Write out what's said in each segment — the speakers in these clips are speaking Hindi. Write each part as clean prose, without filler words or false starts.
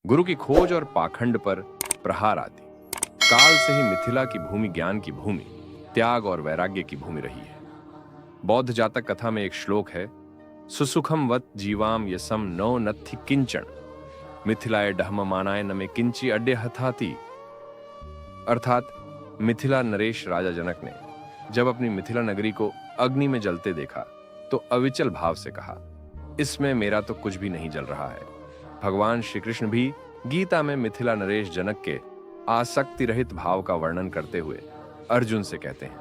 गुरु की खोज और पाखंड पर प्रहार आदि। काल से ही मिथिला की भूमि ज्ञान की भूमि, त्याग और वैराग्य की भूमि रही है। बौद्ध जातक कथा में एक श्लोक है, सुसुखम वत जीवाम यसम नो नत्थि किंचन मिथिलाय डहम मानाय न में किंची अड्डे हथाती। अर्थात मिथिला नरेश राजा जनक ने जब अपनी मिथिला नगरी को अग्नि में जलते देखा तो अविचल भाव से कहा, इसमें मेरा तो कुछ भी नहीं जल रहा है। भगवान श्री कृष्ण भी गीता में मिथिला नरेश जनक के आसक्ति रहित भाव का वर्णन करते हुए अर्जुन से कहते हैं,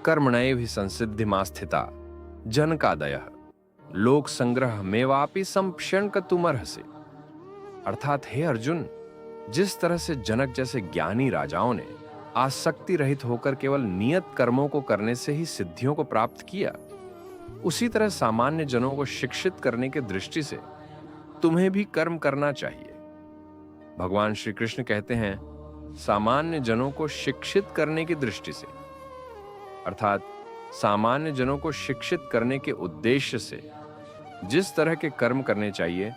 कर्मणैव हि संसिद्धि मास्थिता जनकादयः लोक संग्रह मेवापि संप्ष्यणकतुमर्हसि। अर्थात हे अर्जुन, जिस तरह से जनक जैसे ज्ञानी राजाओं ने आसक्ति रहित होकर केवल नियत कर्मों को करने से ही सिद्धियों को प्राप्त किया, उसी तरह सामान्य जनों को शिक्षित करने की दृष्टि से तुम्हें भी कर्म करना चाहिए। भगवान श्री कृष्ण कहते हैं, सामान्य जनों को शिक्षित करने की दृष्टि से, अर्थात सामान्य जनों को शिक्षित करने के उद्देश्य से जिस तरह के कर्म करने चाहिए,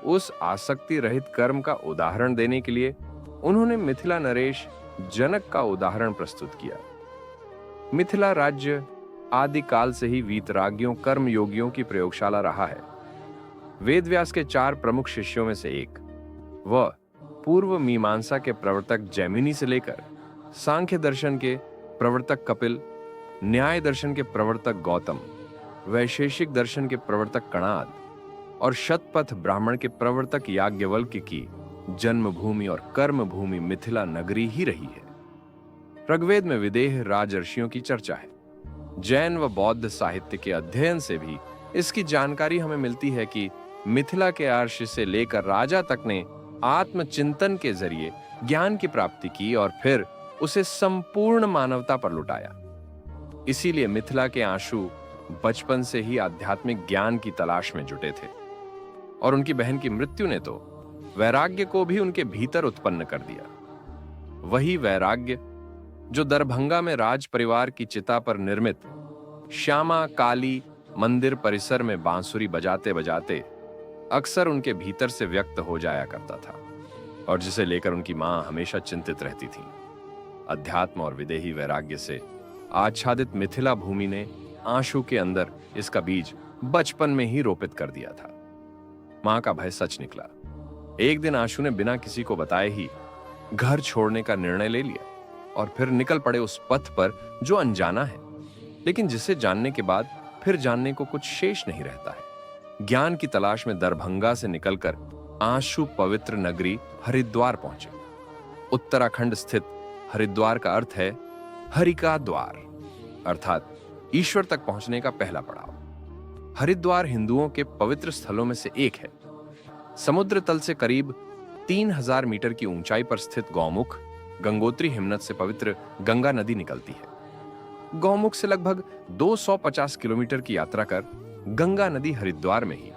उस आसक्ति रहित कर्म का उदाहरण देने के लिए उन्होंने मिथिला नरेश जनक का उदाहरण प्रस्तुत किया। मिथिला राज्य आदि काल से ही वीतरागियों कर्म योगियों की प्रयोगशाला रहा है। वेदव्यास के 4 प्रमुख शिष्यों में से एक व पूर्व मीमांसा के प्रवर्तक जैमिनी से लेकर सांख्य दर्शन के प्रवर्तक कपिल, न्याय दर्शन के प्रवर्तक गौतम, वैशेषिक दर्शन के प्रवर्तक कणाद और शतपथ ब्राह्मण के प्रवर्तक याज्ञवल्क्य की जन्मभूमि और कर्म भूमि मिथिला नगरी ही रही है। ऋग्वेद में विदेह राजर्षियों की चर्चा है। जैन व बौद्ध साहित्य के अध्ययन से भी इसकी जानकारी हमें मिलती है कि मिथिला के अर्षि से लेकर राजा तक ने आत्मचिंतन के जरिए ज्ञान की प्राप्ति की और फिर उसे संपूर्ण मानवता पर लुटाया। इसीलिए मिथिला के आशु बचपन से ही आध्यात्मिक ज्ञान की तलाश में जुटे थे और उनकी बहन की मृत्यु ने तो वैराग्य को भी उनके भीतर उत्पन्न कर दिया। वही वैराग्य जो दरभंगा में राज परिवार की चिता पर निर्मित श्यामा काली मंदिर परिसर में बांसुरी बजाते बजाते अक्सर उनके भीतर से व्यक्त हो जाया करता था और जिसे लेकर उनकी मां हमेशा चिंतित रहती थी। अध्यात्म और विदेही वैराग्य से आच्छादित मिथिला भूमि ने आशु के अंदर इसका बीज बचपन में ही रोपित कर दिया था। मां का भय सच निकला। एक दिन आशु ने बिना किसी को बताए ही घर छोड़ने का निर्णय ले लिया और फिर निकल पड़े उस पथ पर जो अनजाना है, लेकिन जिसे जानने के बाद फिर जानने को कुछ शेष नहीं रहता है। ज्ञान की तलाश में दरभंगा से निकलकर आशु पवित्र नगरी हरिद्वार पहुंचे। उत्तराखंड स्थित हरिद्वार का अर्थ है हरि का द्वार, अर्थात ईश्वर तक पहुंचने का पहला पड़ाव। हरिद्वार हिंदुओं के पवित्र स्थलों में से एक है। समुद्र तल से करीब 3000 मीटर की ऊंचाई पर स्थित गौमुख गंगोत्री हिमनद से पवित्र गंगा नदी निकलती है। गौमुख से लगभग 250 किलोमीटर की यात्रा कर गंगा नदी हरिद्वार में ही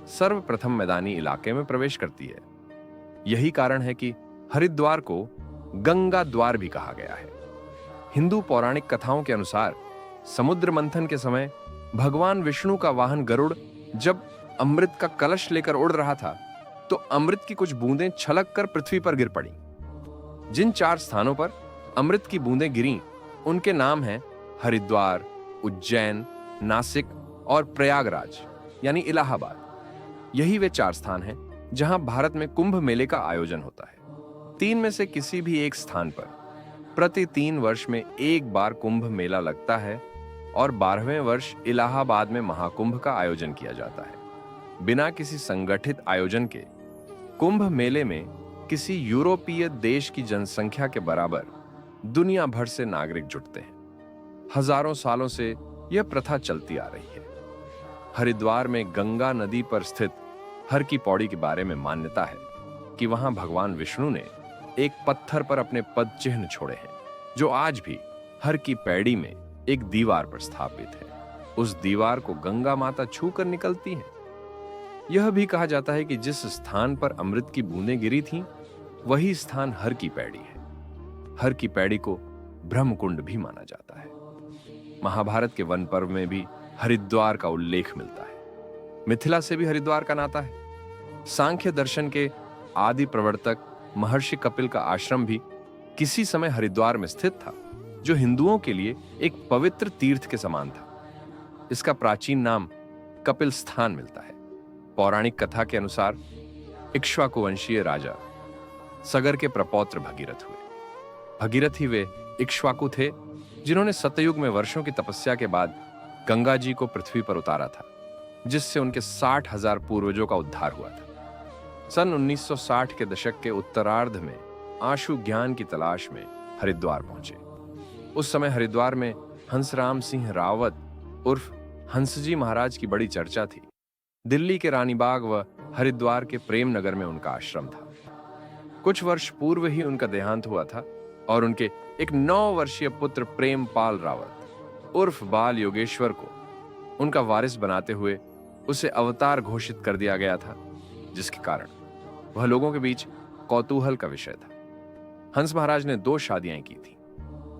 सर्वप्रथम मैदानी इलाके में प्रवेश करती है। यही कारण है कि हरिद्वार को गंगा द्वार भी कहा गया है। हिंदू पौराणिक कथाओं के अनुसार समुद्र मंथन के समय भगवान विष्णु का वाहन गरुड़ जब अमृत का कलश लेकर उड़ रहा था तो अमृत की कुछ बूंदें छलक कर पृथ्वी पर गिर पड़ी। जिन 4 स्थानों पर अमृत की बूंदें गिरीं उनके नाम हैं हरिद्वार, उज्जैन, नासिक और प्रयागराज यानी इलाहाबाद। यही वे 4 स्थान हैं जहां भारत में कुंभ मेले का आयोजन होता है। 3 में से किसी भी एक स्थान पर प्रति 3 वर्ष में एक बार कुंभ मेला लगता है और 12वें वर्ष इलाहाबाद में महाकुंभ का आयोजन किया जाता है। बिना किसी संगठित आयोजन के कुंभ मेले में किसी यूरोपीय देश की जनसंख्या के बराबर दुनिया भर से नागरिक जुटते हैं। हजारों सालों से यह प्रथा चलती आ रही है। हरिद्वार में गंगा नदी पर स्थित हर की पौड़ी के बारे में मान्यता है कि वहां भगवान विष्णु ने एक पत्थर पर अपने पद चिन्ह छोड़े हैं, जो आज भी हर की पैड़ी में एक दीवार पर स्थापित है। उस दीवार को गंगा माता छू कर निकलती हैं। यह भी कहा जाता है कि जिस स्थान पर अमृत की बूंदें गिरी थीं, वही स्थान हर की पैड़ी है। हर की पैड़ी को ब्रह्मकुंड भी माना जाता है। महाभारत के वन पर्व में भी हरिद्वार का उल्लेख मिलता है। मिथिला से भी हरिद्वार का नाता है। सांख्य दर्शन के आदि प्रवर्तक महर्षि कपिल का आश्रम भी किसी समय हरिद्वार में स्थित था, जो हिंदुओं के लिए एक पवित्र तीर्थ के समान था। इसका प्राचीन नाम कपिल स्थान मिलता है। पौराणिक कथा के अनुसार इक्ष्वाकु वंशीय राजा सगर के प्रपौत्र भगीरथ हुए। भगीरथ ही वे इक्ष्वाकु थे जिन्होंने सतयुग में वर्षों की तपस्या के बाद गंगा जी को पृथ्वी पर उतारा था, जिससे उनके 60,000 पूर्वजों का उद्धार हुआ था। सन 1960 के दशक के उत्तरार्ध में आशु ज्ञान की तलाश में हरिद्वार पहुंचे। उस समय हरिद्वार में हंसराम सिंह रावत उर्फ हंसजी महाराज की बड़ी चर्चा थी। दिल्ली के रानीबाग व हरिद्वार के प्रेम नगर में उनका आश्रम था। कुछ वर्ष पूर्व ही उनका देहांत हुआ था और उनके एक 9 वर्षीय पुत्र प्रेमपाल रावत उर्फ बाल योगेश्वर को उनका वारिस बनाते हुए उसे अवतार घोषित कर दिया गया था, जिसके कारण वह लोगों के बीच कौतूहल का विषय था। हंस महाराज ने 2 शादियां की थी।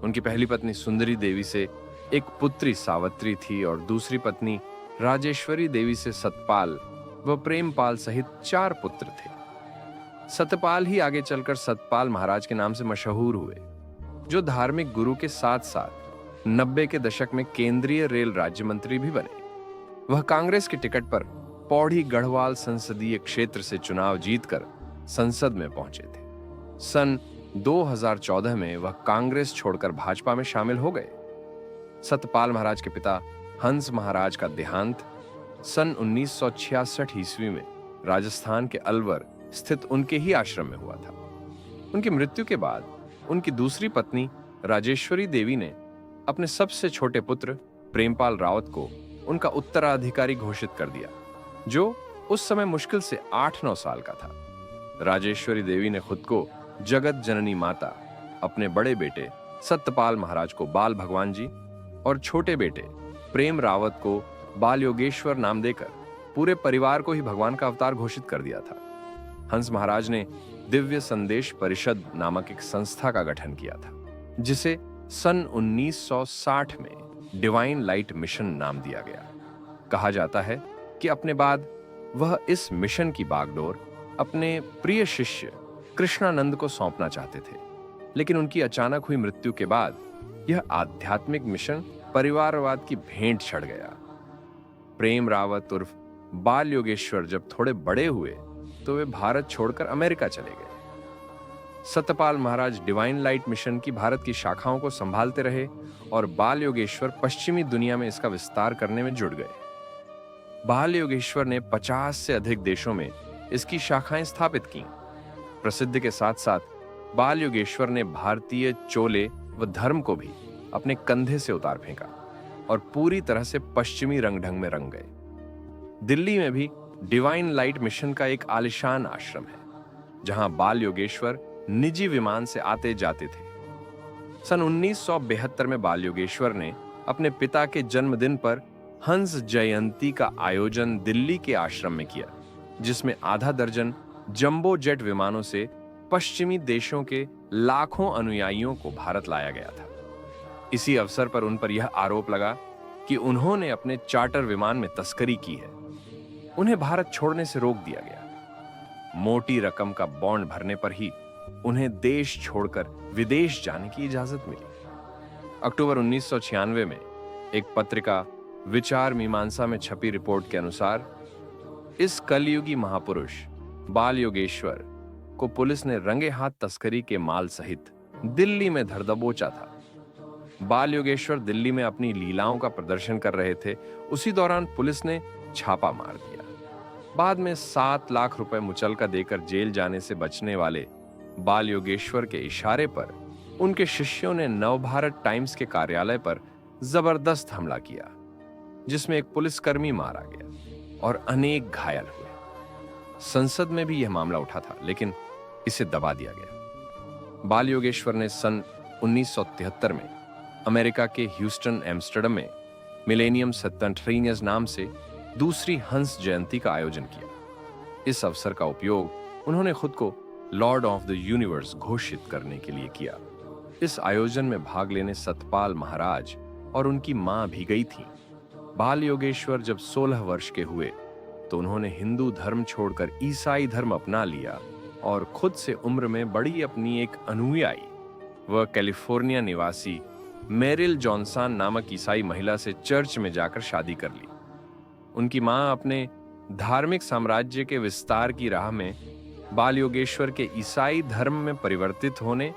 उनकी पहली पत्नी सुंदरी देवी से एक पुत्री सावित्री थी और दूसरी पत्नी राजेश्वरी देवी से सतपाल व प्रेमपाल सहित 4 पुत्र थे। सतपाल ही आगे चलकर सतपाल महाराज के नाम से मशहूर हुए, जो धार्मिक गुरु के साथ साथ 90 के दशक में केंद्रीय रेल राज्य मंत्री भी बने। वह कांग्रेस के टिकट पर पौड़ी गढ़वाल संसदीय क्षेत्र से चुनाव जीतकर संसद में पहुंचे थे। सन 2014 में वह कांग्रेस छोड़कर भाजपा में शामिल हो गए। सतपाल महाराज के पिता हंस महाराज का देहांत सन 1966 ईस्वी में राजस्थान के अलवर स्थित उनके ही आश्रम में हुआ था। उनकी मृत्यु के बाद उनकी दूसरी पत्नी राजेश्वरी देवी ने अपने सबसे छोटे पुत्र प्रेमपाल रावत को उनका उत्तराधिकारी घोषित कर दिया, जो उस समय मुश्किल से 8-9 साल का था। राजेश्वरी देवी ने खुद को जगत जननी माता, अपने बड़े बेटे सत्यपाल महाराज को बाल भगवान जी और छोटे बेटे प्रेम रावत को बाल योगेश्वर नाम देकर पूरे परिवार को ही भगवान का अवतार घोषित कर दिया था। हंस महाराज ने दिव्य संदेश परिषद नामक एक संस्था का गठन किया था, जिसे सन 1960 में डिवाइन लाइट मिशन नाम दिया गया। कहा जाता है कि अपने बाद वह इस मिशन की बागडोर अपने प्रिय शिष्य कृष्णानंद को सौंपना चाहते थे, लेकिन उनकी अचानक हुई मृत्यु के बाद यह आध्यात्मिक मिशन परिवारवाद की भेंट चढ़ गया। प्रेम रावत उर्फ बाल योगेश्वर जब थोड़े बड़े हुए तो वे भारत छोड़कर अमेरिका चले गए। Satpal Maharaj divine light mission की भारत की शाखाओं को संभालते रहे और बाल योगेश्वर पश्चिमी दुनिया में इसका विस्तार करने में जुट गए। बाल योगेश्वर ने 50 से अधिक देशों में इसकी शाखाएं स्थापित की। प्रसिद्धि के साथ साथ बाल योगेश्वर ने भारतीय चोले व धर्म को भी अपने कंधे से उतार फेंका और पूरी तरह से पश्चिमी रंग ढंग में रंग गए। दिल्ली में भी डिवाइन लाइट मिशन का एक आलिशान आश्रम है, जहां बाल योगेश्वर निजी विमान से आते जाते थे। सन 1972 में बाल योगेश्वर ने अपने पिता के जन्मदिन पर हंस जयंती का आयोजन दिल्ली के आश्रम में किया, जिसमें आधा दर्जन जंबो जेट विमानों से पश्चिमी देशों के लाखों अनुयायियों को भारत लाया गया था। इसी अवसर पर उन पर यह आरोप लगा कि उन्होंने अपने चार्टर विमान में तस्करी की है। उन्हें भारत छोड़ने से रोक दिया गया। मोटी रकम का बॉन्ड भरने पर ही उन्हें देश छोड़कर विदेश जाने की इजाजत मिली। अक्टूबर 1996 में एक पत्रिका विचार मीमांसा में छपी रिपोर्ट के अनुसार इस कलयुगी महापुरुष बाल योगेश्वर को पुलिस ने रंगे हाथ तस्करी के माल सहित दिल्ली में धर दबोचा था। बाल योगेश्वर दिल्ली में अपनी लीलाओं का प्रदर्शन कर रहे थे। उसी दौरान पुलिस ने छापा मार दिया। बाद में 7 लाख रुपए मुचलका देकर जेल जाने से बचने वाले बाल योगेश्वर के इशारे पर उनके शिष्यों ने नवभारत टाइम्स के कार्यालय पर जबरदस्त हमला किया, जिसमें एक पुलिसकर्मी मारा गया और अनेक घायल हुए। संसद में भी यह मामला उठा था, लेकिन इसे दबा दिया गया। बाल योगेश्वर ने सन 1973 में अमेरिका के ह्यूस्टन एम्स्टर्डम में मिलेनियम सेंटेनियर्स नाम से दूसरी हंस जयंती का आयोजन किया। इस अवसर का उपयोग उन्होंने खुद को लॉर्ड ऑफ द यूनिवर्स घोषित करने के लिए किया। इस आयोजन में भाग लेने सतपाल महाराज और उनकी मां भी गई थी। बाल योगेश्वर जब 16 वर्ष के हुए तो उन्होंने हिंदू धर्म छोड़कर ईसाई धर्म अपना लिया और खुद से उम्र में बड़ी अपनी एक अनुयायी वह कैलिफोर्निया निवासी मेरिल जॉनसन नामक ईसाई महिला से चर्च में जाकर शादी कर ली। उनकी मां अपने धार्मिक साम्राज्य के विस्तार की राह में बाल योगेश्वर के ईसाई धर्म में परिवर्तित होने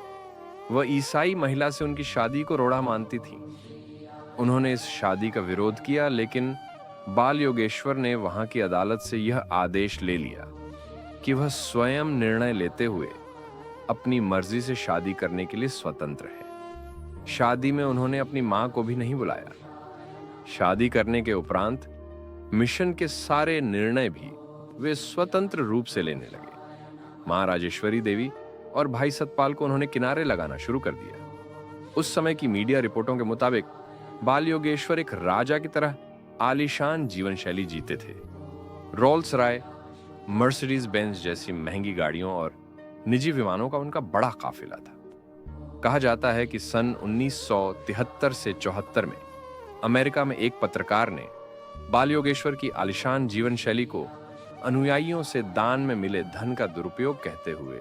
वह ईसाई महिला से उनकी शादी को रोड़ा मानती थी। उन्होंने इस शादी का विरोध किया, लेकिन बाल योगेश्वर ने वहां की अदालत से यह आदेश ले लिया कि वह स्वयं निर्णय लेते हुए अपनी मर्जी से शादी करने के लिए स्वतंत्र है। शादी में उन्होंने अपनी मां को भी नहीं बुलाया। शादी करने के उपरांत मिशन के सारे निर्णय भी वे स्वतंत्र रूप से लेने लगे। मां राजेश्वरी देवी और भाई सतपाल को उन्होंने किनारे लगाना शुरू कर दिया। उस समय की मीडिया रिपोर्टों के मुताबिक बाल योगेश्वर एक राजा की तरह आलीशान जीवन शैली जीते थे। रोल्स रॉय, मर्सिडीज बेंज जैसी महंगी गाड़ियों और निजी विमानों का उनका बड़ा काफिला था। कहा जाता है कि सन 1973 से 74 में अमेरिका में एक पत्रकार ने बाल योगेश्वर की आलीशान जीवन शैली को अनुयायियों से दान में मिले धन का दुरुपयोग कहते हुए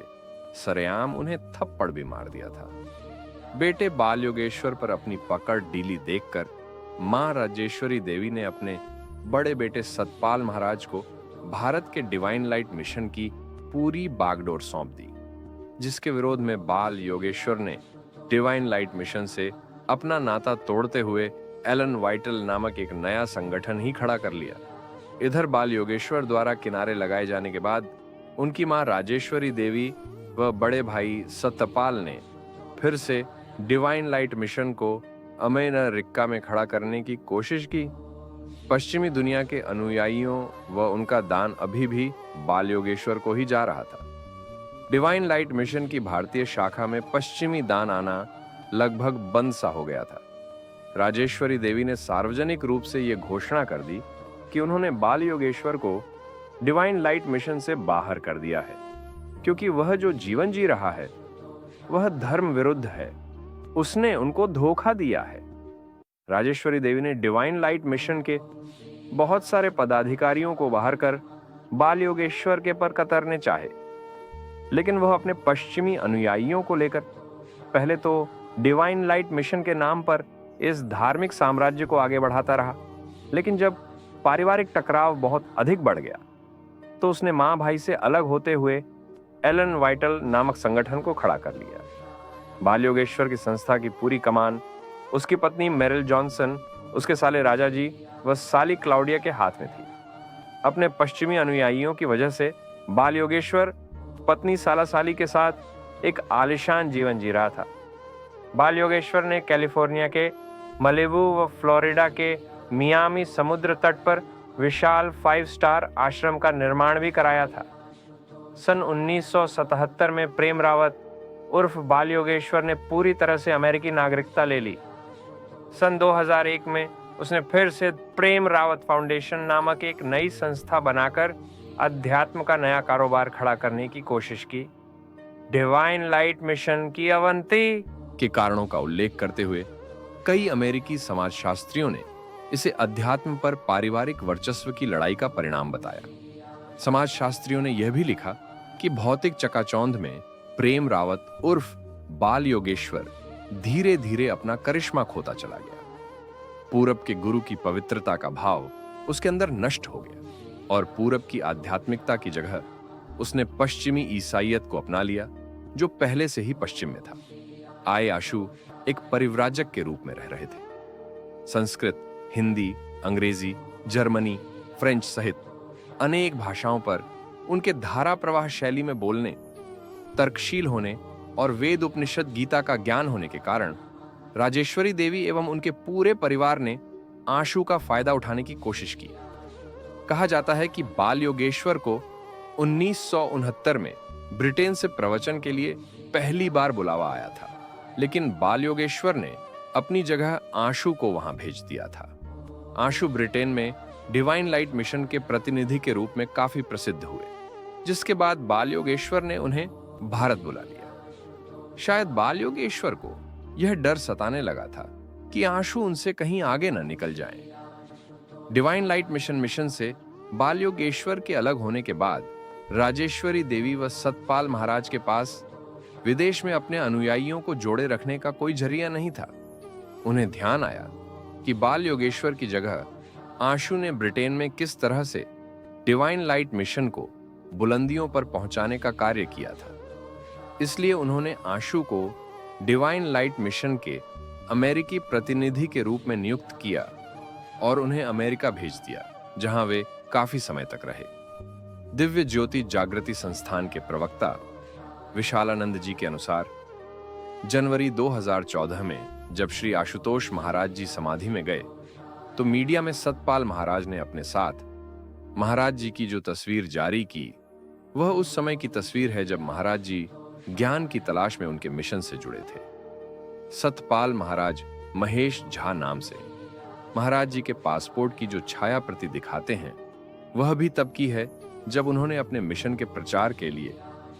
सरेआम उन्हें थप्पड़ भी मार दिया था। बेटे बाल योगेश्वर पर अपनी पकड़ ढीली देखकर मां राजेश्वरी देवी ने अपने बड़े बेटे सतपाल महाराज को भारत के डिवाइन लाइट मिशन की पूरी बागडोर सौंप दी, जिसके विरोध में बाल योगेश्वर ने डिवाइन लाइट मिशन से अपना नाता तोड़ते हुए एलन वाइटल नामक एक नया संगठन ही खड़ा कर लिया। इधर बाल योगेश्वर द्वारा किनारे लगाए जाने के बाद उनकी मां राजेश्वरी देवी व बड़े भाई सतपाल ने फिर से डिवाइन लाइट मिशन को अमेरिका में खड़ा करने की कोशिश की। पश्चिमी दुनिया के अनुयायियों व उनका दान अभी भी बाल योगेश्वर को ही जा रहा था। डिवाइन लाइट मिशन की भारतीय शाखा में पश्चिमी दान आना लगभग बंद सा हो गया था। राजेश्वरी देवी ने सार्वजनिक रूप से यह घोषणा कर दी कि उन्होंने बाल योगेश्वर को डिवाइन लाइट मिशन से बाहर कर दिया है, क्योंकि वह जो जीवन जी रहा है वह धर्म विरुद्ध है। उसने उनको धोखा दिया है। राजेश्वरी देवी ने डिवाइन लाइट मिशन के बहुत सारे पदाधिकारियों को बाहर कर बाल योगेश्वर के पर कतरने चाहे, लेकिन वह अपने पश्चिमी अनुयायियों को लेकर पहले तो डिवाइन लाइट मिशन के नाम पर इस धार्मिक साम्राज्य को आगे बढ़ाता रहा, लेकिन जब पारिवारिक टकराव बहुत अधिक बढ़ गया तो उसने मां भाई से अलग होते हुए एलन वाइटल नामक संगठन को खड़ा कर लिया। बाल योगेश्वर की संस्था की पूरी कमान उसकी पत्नी मेरिल जॉनसन, उसके साले राजा जी व साली क्लाउडिया के हाथ में थी। अपने पश्चिमी अनुयायियों की वजह से बाल योगेश्वर पत्नी साला साली के साथ एक आलीशान जीवन जी रहा था। बाल योगेश्वर ने कैलिफोर्निया के मलिबू व फ्लोरिडा के मियामी समुद्र तट पर विशाल 5 स्टार आश्रम का निर्माण भी कराया था। सन 1977 में प्रेम रावत उर्फ बाल योगेश्वर ने पूरी तरह से अमेरिकी नागरिकता ले ली। सन 2001 में उसने फिर से प्रेम रावत फाउंडेशन नामक एक नई संस्था बनाकर अध्यात्म का नया कारोबार खड़ा करने की कोशिश की। डिवाइन लाइट मिशन की अवंती के कारणों का उल्लेख करते हुए कई अमेरिकी समाजशास्त्रियों ने इसे अध्यात्म पर पारिवारिक वर्चस्व की लड़ाई का परिणाम बताया। समाजशास्त्रियों ने यह भी लिखा कि भौतिक चकाचौंध में प्रेम रावत उर्फ बाल योगेश्वर धीरे धीरे अपना करिश्मा खोता चला गया। पूरब के गुरु की पवित्रता का भाव उसके अंदर नष्ट हो गया और पूरब की आध्यात्मिकता की जगह उसने पश्चिमी ईसाईयत को अपना लिया, जो पहले से ही पश्चिम में था। आय आशु एक परिव्राजक के रूप में रह रहे थे। संस्कृत, हिंदी, अंग्रेजी, जर्मनी, फ्रेंच सहित अनेक भाषाओं पर उनके धारा प्रवाह शैली में बोलने, तर्कशील होने और वेद उपनिषद गीता का ज्ञान होने के कारण राजेश्वरी देवी एवं उनके पूरे परिवार ने आशु का फायदा उठाने की कोशिश की। कहा जाता है कि बाल योगेश्वर को 1969 में ब्रिटेन से प्रवचन के लिए पहली बार बुलावा आया था, लेकिन बाल योगेश्वर ने अपनी जगह आशु को वहां भेज दिया था। आशु ब्रिटेन में डिवाइन लाइट मिशन के प्रतिनिधि के रूप में काफी प्रसिद्ध हुए, जिसके बाद बाल योगेश्वर ने उन्हें भारत बुला लिया। शायद बाल योगेश्वर को यह डर सताने लगा था कि आशु उनसे कहीं आगे न निकल जाएं। डिवाइन लाइट मिशन से बाल योगेश्वर के अलग होने के बाद राजेश्वरी देवी व सतपाल महाराज के पास विदेश में अपने अनुयायियों को जोड़े रखने का कोई जरिया नहीं था। उन्हें ध्यान आया कि बाल योगेश्वर की जगह आशु ने ब्रिटेन में किस तरह से डिवाइन लाइट मिशन को बुलंदियों पर पहुंचाने का कार्य किया था। इसलिए उन्होंने आशु को डिवाइन लाइट मिशन के अमेरिकी प्रतिनिधि के रूप में नियुक्त किया और उन्हें अमेरिका भेज दिया, जहां वे काफी समय तक रहे। दिव्य ज्योति जागृति संस्थान के प्रवक्ता विशालानंद जी के अनुसार जनवरी 2014 में जब श्री आशुतोष महाराज जी समाधि में गए तो मीडिया में सतपाल महाराज ने अपने साथ महाराज जी की जो तस्वीर जारी की वह उस समय की तस्वीर है जब महाराज जी ज्ञान की तलाश में उनके मिशन से जुड़े थे। सतपाल महाराज महेश झा नाम से महाराज जी के पासपोर्ट की जो छाया प्रति दिखाते हैं वह भी तब की है जब उन्होंने अपने मिशन के प्रचार के लिए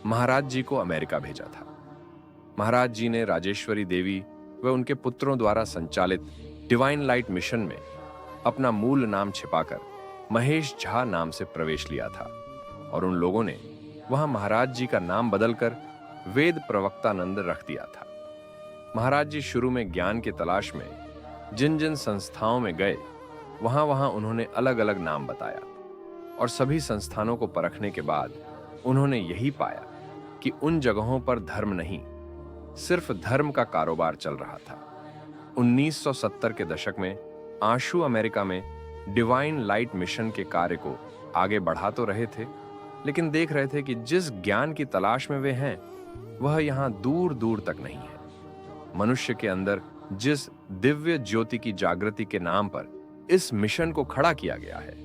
महाराज जी को अमेरिका भेजा था। महाराज जी ने राजेश्वरी देवी व उनके पुत्रों द्वारा संचालित डिवाइन लाइट मिशन में अपना मूल नाम छिपाकर महेश झा नाम से प्रवेश लिया था और उन लोगों ने वहां महाराज जी का नाम बदलकर वेद प्रवक्तानंद रख दिया था। महाराज जी शुरू में ज्ञान की तलाश में जिन जिन संस्थाओं में गए वहां वहां उन्होंने अलग अलग नाम बताया और सभी संस्थानों को परखने के बाद उन्होंने यही पाया कि उन जगहों पर धर्म नहीं, सिर्फ धर्म का कारोबार चल रहा था। 1970 के दशक में आशु अमेरिका में डिवाइन लाइट मिशन के कार्य को आगे बढ़ा तो रहे थे, लेकिन देख रहे थे कि जिस ज्ञान की तलाश में वे हैं वह यहां दूर दूर तक नहीं है। मनुष्य के अंदर जिस दिव्य ज्योति की जागृति के नाम पर इस मिशन को खड़ा किया गया है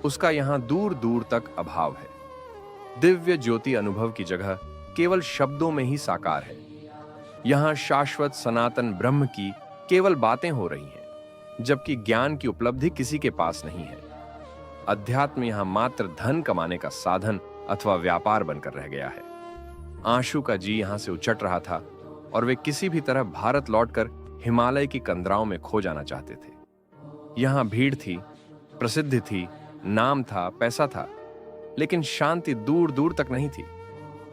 उसका यहां दूर दूर तक अभाव है। दिव्य ज्योति अनुभव की जगह केवल शब्दों में ही साकार है। यहां शाश्वत सनातन ब्रह्म की केवल बातें हो रही हैं, जबकि ज्ञान की उपलब्धि किसी के पास नहीं है। अध्यात्म यहां मात्र धन कमाने का साधन अथवा व्यापार बनकर रह गया है। आशु का जी यहां से उचट रहा था और वे किसी भी तरह भारत लौटकर हिमालय की कंदराओं में खो जाना चाहते थे। यहां भीड़ थी, प्रसिद्धि थी, नाम था, पैसा था, लेकिन शांति दूर दूर तक नहीं थी।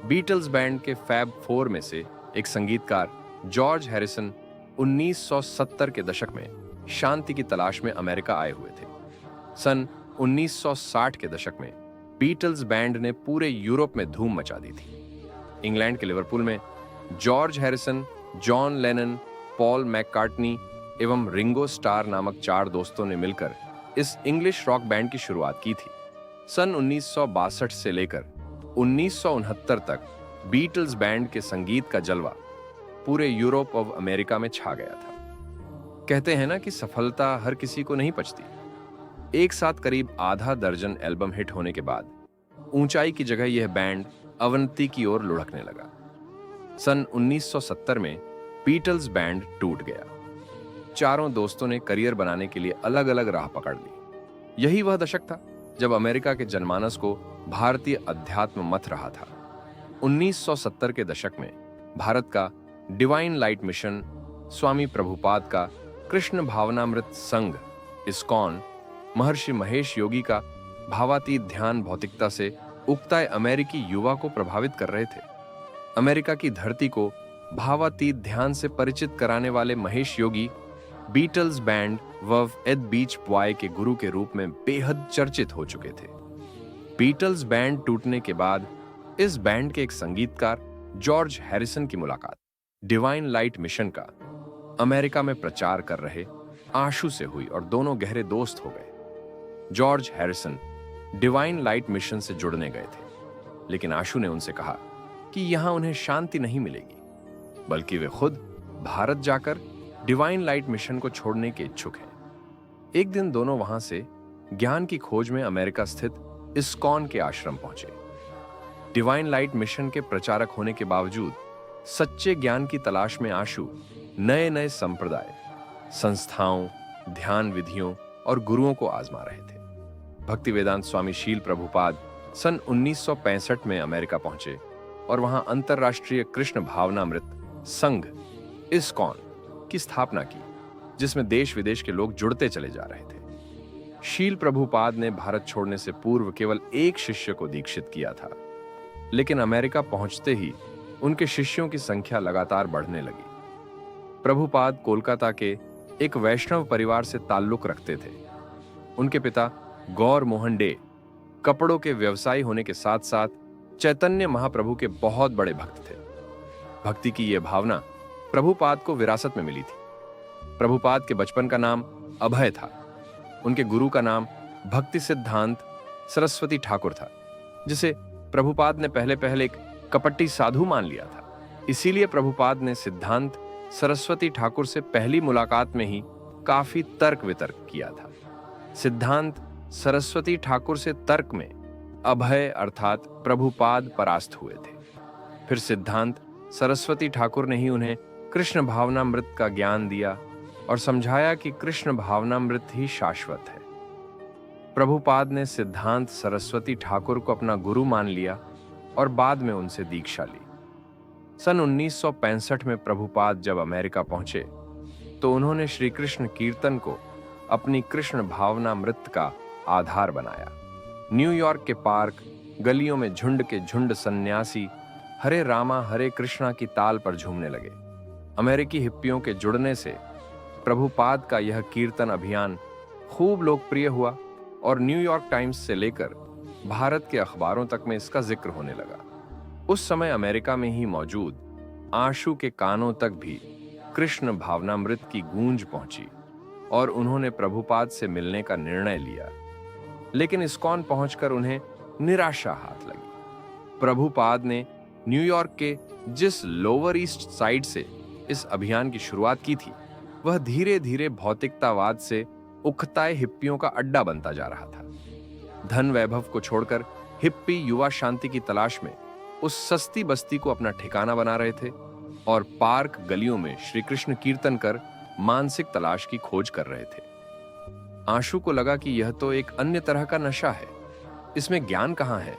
बीटल्स बैंड के फैब 4 में से एक संगीतकार जॉर्ज हैरिसन 1970 के दशक में शांति की तलाश में अमेरिका आए हुए थे। सन 1960 के दशक में बीटल्स बैंड ने पूरे यूरोप में धूम मचा दी थी। इंग्लैंड के लिवरपूल में George Harrison, John Lennon, Paul McCartney एवं रिंगो स्टार नामक 4 दोस्तों ने मिलकर इस इंग्लिश रॉक बैंड की शुरुआत की थी। सन 1962 से लेकर 1969 तक बीटल्स बैंड के संगीत का जलवा पूरे यूरोप और अमेरिका में छा गया था। कहते हैं ना कि सफलता हर किसी को नहीं पचती। एक साथ करीब आधा दर्जन एल्बम हिट होने के बाद ऊंचाई की जगह यह बैंड अवनति की ओर लुढ़कने लगा। सन 1970 में बीटल्स बैंड टूट गया। चारों दोस्तों ने करियर बनाने के लिए अलग अलग राह पकड़ ली। यही वह दशक था जब अमेरिका के जनमानस को भारतीय अध्यात्म मथ रहा था। 1970 के दशक में भारत का डिवाइन लाइट मिशन, स्वामी प्रभुपाद का कृष्ण भावनामृत संघ इस्कॉन, महर्षि महेश योगी का भावातीत ध्यान भौतिकता से उगता अमेरिकी युवा को प्रभावित कर रहे थे। अमेरिका की धरती को भावातीत ध्यान से परिचित कराने वाले महेश योगी बीटल्स बैंड व एड बीच बॉय के गुरु के रूप में बेहद चर्चित हो चुके थे। बीटल्स बैंड टूटने के बाद इस बैंड के एक संगीतकार जॉर्ज हैरिसन की मुलाकात डिवाइन लाइट मिशन का अमेरिका में प्रचार कर रहे आशु से हुई और दोनों गहरे दोस्त हो गए। George Harrison divine light mission से जुड़ने गए थे, लेकिन आशु ने उनसे कहा कि यहां उन्हें शांति नहीं मिलेगी, बल्कि वे खुद भारत जाकर डिवाइन लाइट मिशन को छोड़ने के इच्छुक हैं। एक दिन दोनों वहां से ज्ञान की खोज में अमेरिका स्थित इस्कॉन के आश्रम पहुंचे। डिवाइन लाइट मिशन के प्रचारक होने के बावजूद सच्चे ज्ञान की तलाश में आशु नए नए संप्रदाय, संस्थाओं, ध्यान विधियों और गुरुओं को आजमा रहे थे। भक्ति वेदांत स्वामी शील प्रभुपाद सन 1965 में अमेरिका पहुंचे और वहां अंतरराष्ट्रीय कृष्ण भावनामृत संघ इस्कॉन की स्थापना की, जिसमें देश विदेश के लोग जुड़ते चले जा रहे थे। शील प्रभुपाद ने भारत छोड़ने से पूर्व केवल एक शिष्य को दीक्षित किया था, लेकिन अमेरिका पहुंचते ही उनके शिष्यों की संख्या लगातार बढ़ने लगी। प्रभुपाद कोलकाता के एक वैष्णव परिवार से ताल्लुक रखते थे। उनके पिता गौर मोहन डे कपड़ों के व्यवसायी होने के साथ साथ चैतन्य महाप्रभु के बहुत बड़े भक्त थे। भक्ति की यह भावना प्रभुपाद को विरासत में मिली थी। प्रभुपाद के बचपन का नाम अभय था। उनके गुरु का नाम भक्ति सिद्धांत सरस्वती ठाकुर था, जिसे प्रभुपाद ने पहले पहले एक कपटी साधु मान लिया था। इसीलिए प्रभुपाद ने सिद्धांत सरस्वती ठाकुर से पहली मुलाकात में ही काफी तर्क वितर्क किया था। सिद्धांत सरस्वती ठाकुर से तर्क में अभय अर्थात प्रभुपाद परास्त हुए थे। फिर सिद्धांत सरस्वती ठाकुर ने ही उन्हें कृष्ण भावनामृत का ज्ञान दिया और समझाया कि कृष्ण भावनामृत ही शाश्वत है। प्रभुपाद ने सिद्धांत सरस्वती ठाकुर को अपना गुरु मान लिया और बाद में उनसे दीक्षा ली। सन 1965 में प्रभुपाद जब अमेरिका पहुंचे तो उन्होंने श्री कृष्ण कीर्तन को अपनी कृष्ण भावनामृत का आधार बनाया। न्यूयॉर्क के पार्क गलियों में झुंड के झुंड सन्यासी हरे रामा हरे कृष्णा की ताल पर झूमने लगे। अमेरिकी हिप्पियों के जुड़ने से प्रभुपाद का यह कीर्तन अभियान खूब लोकप्रिय हुआ और न्यूयॉर्क टाइम्स से लेकर भारत के अखबारों तक में इसका जिक्र होने लगा। उस समय अमेरिका में ही मौजूद आशु के कानों तक भी कृष्ण भावनामृत की गूंज पहुंची और उन्होंने प्रभुपाद से मिलने का निर्णय लिया। लेकिन इस्कॉन पहुंचकर उन्हें निराशा हाथ लगी। प्रभुपाद ने न्यूयॉर्क के जिस लोअर ईस्ट साइड से इस अभियान की शुरुआत की थी, वह धीरे धीरे भौतिकतावाद से उकताए हिप्पियों का अड्डा बनता जा रहा था। धन वैभव को छोड़कर हिप्पी युवा शांति की तलाश में उस सस्ती बस्ती को अपना ठिकाना बना रहे थे और पार्क गलियों में श्री कृष्ण कीर्तन कर मानसिक तलाश की खोज कर रहे थे। आशु को लगा कि यह तो एक अन्य तरह का नशा है, इसमें ज्ञान कहां है।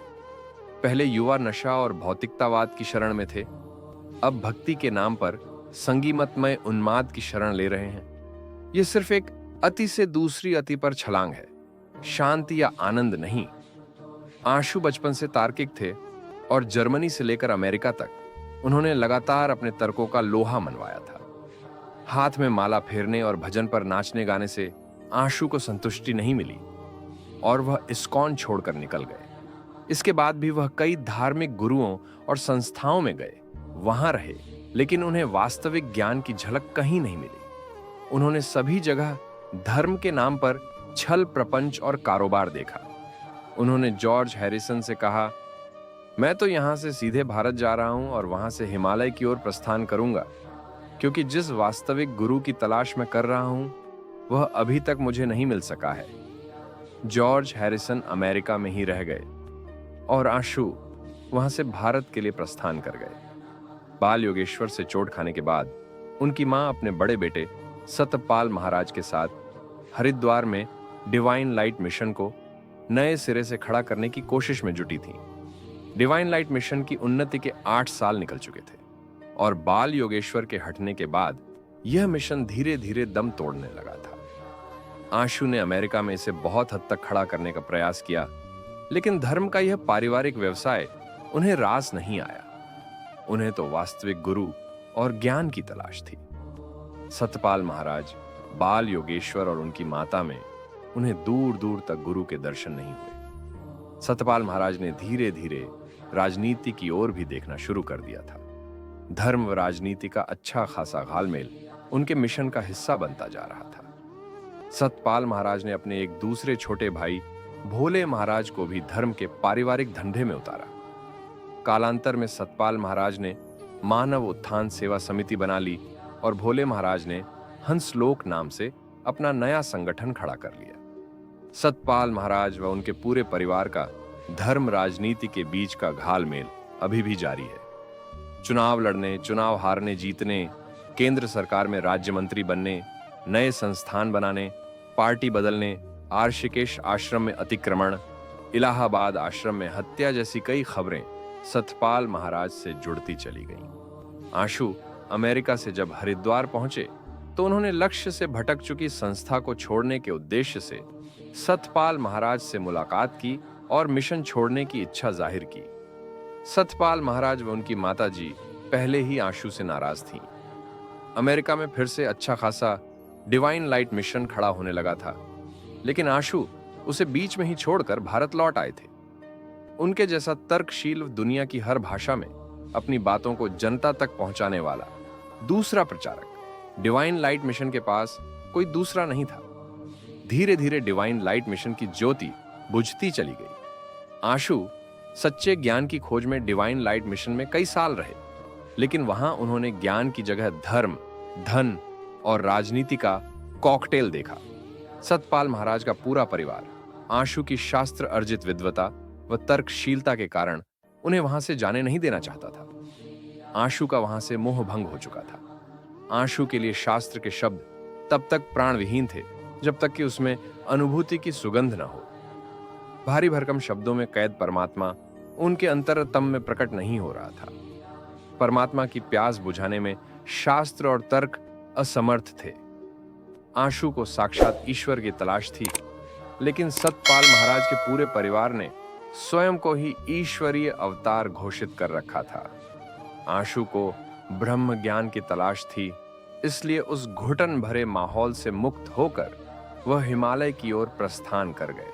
पहले युवा नशा और भौतिकतावाद की शरण में थे, अब भक्ति के नाम पर संगीमतमय उन्माद की शरण ले रहे हैं। यह सिर्फ एक अति से दूसरी अति पर छलांग है, शांति या आनंद नहीं। आशु बचपन से तार्किक थे और जर्मनी से लेकर अमेरिका तक उन्होंने लगातार अपने तर्कों का लोहा मनवाया था। हाथ में माला फेरने और भजन पर नाचने गाने से आशु को संतुष्टि नहीं मिली और वह इस्कॉन छोड़कर निकल गए। इसके बाद भी वह कई धार्मिक गुरुओं और संस्थाओं में गए, वहां रहे, लेकिन उन्हें वास्तविक ज्ञान की झलक कहीं नहीं मिली। उन्होंने सभी जगह धर्म के नाम पर छल प्रपंच और कारोबार देखा। उन्होंने जॉर्ज हैरिसन से कहा, मैं तो यहां से सीधे भारत जा रहा हूं और वहां से हिमालय की ओर प्रस्थान करूंगा, क्योंकि जिस वास्तविक गुरु की तलाश मैं कर रहा हूं वह अभी तक मुझे नहीं मिल सका है। जॉर्ज हैरिसन अमेरिका में ही रह गए और आशु वहां से भारत के लिए प्रस्थान कर गए। बाल योगेश्वर से चोट खाने के बाद उनकी मां अपने बड़े बेटे सतपाल महाराज के साथ हरिद्वार में डिवाइन लाइट मिशन को नए सिरे से खड़ा करने की कोशिश में जुटी थी। डिवाइन लाइट मिशन की उन्नति के 8 साल निकल चुके थे और बाल योगेश्वर के हटने के बाद यह मिशन धीरे धीरे दम तोड़ने लगा था। आशु ने अमेरिका में इसे बहुत हद तक खड़ा करने का प्रयास किया, लेकिन धर्म का यह पारिवारिक व्यवसाय उन्हें रास नहीं आया। उन्हें तो वास्तविक गुरु और ज्ञान की तलाश थी। सतपाल महाराज, बाल योगेश्वर और उनकी माता में उन्हें दूर दूर तक गुरु के दर्शन नहीं हुए। सतपाल महाराज ने धीरे धीरे राजनीति की ओर भी देखना शुरू कर दिया था। धर्म व राजनीति का अच्छा खासा घालमेल उनके मिशन का हिस्सा बनता जा रहा था। सतपाल महाराज ने अपने एक दूसरे छोटे भाई भोले महाराज को भी धर्म के पारिवारिक धंधे में उतारा। कालांतर में सतपाल महाराज ने मानव उत्थान सेवा समिति बना ली और भोले महाराज ने हंसलोक नाम से अपना नया संगठन खड़ा कर लिया। सतपाल महाराज व उनके पूरे परिवार का धर्म राजनीति के बीच का घालमेल अभी भी जारी है। चुनाव लड़ने, चुनाव हारने जीतने, केंद्र सरकार में राज्य मंत्री बनने, नए संस्थान बनाने, पार्टी बदलने, आर्षिकेश आश्रम में अतिक्रमण, इलाहाबाद आश्रम में हत्या जैसी कई खबरें सतपाल महाराज से जुड़ती चली गईं। आशु अमेरिका से जब हरिद्वार पहुंचे तो उन्होंने लक्ष्य से भटक चुकी संस्था को छोड़ने के उद्देश्य से सतपाल महाराज से मुलाकात की और मिशन छोड़ने की इच्छा जाहिर की। सतपाल महाराज व उनकी माताजी पहले ही आशु से नाराज थीं। अमेरिका में फिर से अच्छा खासा डिवाइन लाइट मिशन खड़ा होने लगा था, लेकिन आशु उसे बीच में ही छोड़कर भारत लौट आए थे। उनके जैसा तर्कशील दुनिया की हर भाषा में अपनी बातों को जनता तक पहुंचाने वाला दूसरा प्रचारक डिवाइन लाइट मिशन के पास कोई दूसरा नहीं था। धीरे धीरे डिवाइन लाइट मिशन की ज्योति बुझती चली गई। आशु सच्चे ज्ञान की खोज में डिवाइन लाइट मिशन में कई साल रहे, लेकिन वहां उन्होंने ज्ञान की जगह धर्म, धन और राजनीति का कॉकटेल देखा। सतपाल महाराज का पूरा परिवार आशु की शास्त्र अर्जित विद्वता व तर्कशीलता के कारण उन्हें वहां से जाने नहीं देना चाहता था। आशु का वहां से मोह भंग हो चुका था। आशु के लिए शास्त्र के शब्द तब तक प्राणविहीन थे जब तक कि उसमें अनुभूति की सुगंध न हो। भारी भरकम शब्दों में कैद परमात्मा उनके अंतरतम में प्रकट नहीं हो रहा था। परमात्मा की प्यास बुझाने में शास्त्र और तर्क असमर्थ थे। आशु को साक्षात ईश्वर की तलाश थी, लेकिन सतपाल महाराज के पूरे परिवार ने स्वयं को ही ईश्वरीय अवतार घोषित कर रखा था। आशु को ब्रह्म ज्ञान की तलाश थी, इसलिए उस घुटन भरे माहौल से मुक्त होकर वह हिमालय की ओर प्रस्थान कर गए।